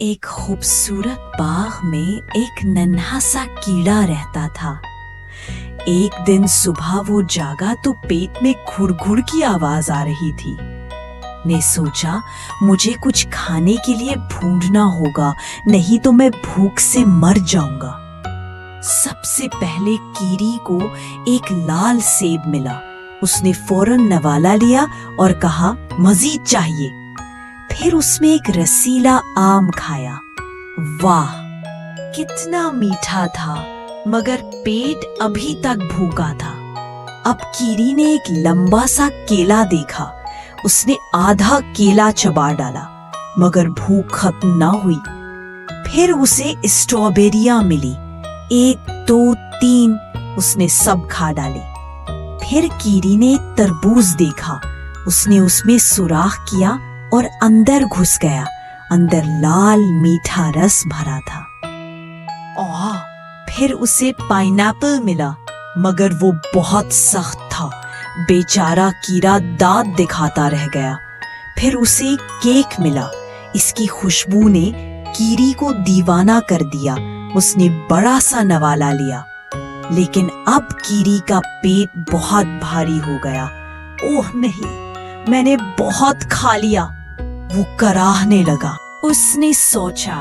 एक खूबसूरत बाग में एक नन्हा सा कीड़ा रहता था। एक दिन सुबह वो जागा तो पेट में घुड़घुड़ की आवाज आ रही थी। ने सोचा मुझे कुछ खाने के लिए ढूंढना होगा, नहीं तो मैं भूख से मर जाऊंगा। सबसे पहले कीड़ी को एक लाल सेब मिला। उसने फौरन नवाला लिया और कहा मजीद चाहिए। फिर उसमें एक रसीला आम खाया। वाह, कितना मीठा था, मगर पेट अभी तक भूखा था। अब कीड़ी ने एक लंबा सा केला देखा। उसने आधा केला चबा डाला, मगर भूख खत्म ना हुई। फिर उसे स्ट्रॉबेरियां मिली, 1 2 3 उसने सब खा डाली। फिर कीड़ी ने एक तरबूज देखा। उसने उसमें सुराख किया और अंदर घुस गया। अंदर लाल मीठा रस भरा था। फिर उसे पाइनएप्पल मिला, मगर वो बहुत सख्त था। बेचारा कीड़ा दांत दिखाता रह गया। फिर उसे केक मिला। इसकी खुशबू ने कीड़ी को दीवाना कर दिया। उसने बड़ा सा नवाला लिया, लेकिन अब कीड़ी का पेट बहुत भारी हो गया। ओह नहीं, मैंने बहुत खा लिया। वो कराहने लगा। उसने सोचा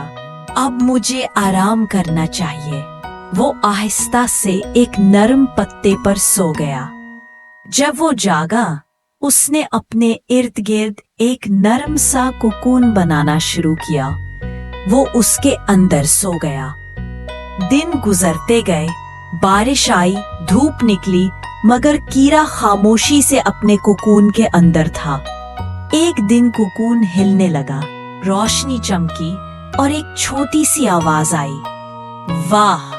अब मुझे आराम करना चाहिए। वो आहिस्ता से एक नरम पत्ते पर सो गया। जब वो जागा, उसने अपने इर्द गिर्द एक नरम सा कोकून बनाना शुरू किया। वो उसके अंदर सो गया। दिन गुजरते गए, बारिश आई, धूप निकली, मगर कीड़ा खामोशी से अपने कोकून के अंदर था। एक दिन कोकून हिलने लगा, रोशनी चमकी और एक छोटी सी आवाज आई। वाह,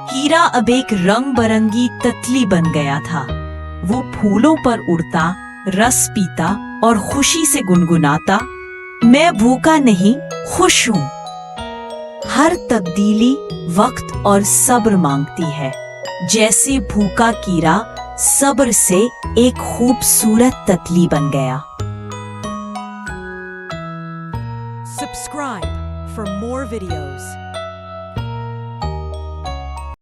कीड़ा अब एक रंग बरंगी तितली बन गया था। वो फूलों पर उड़ता, रस पीता और खुशी से गुनगुनाता, मैं भूखा नहीं, खुश हूँ। हर तब्दीली वक्त और सब्र मांगती है। जैसे भूखा कीड़ा सब्र से एक खूबसूरत तितली बन गया। Subscribe for more videos.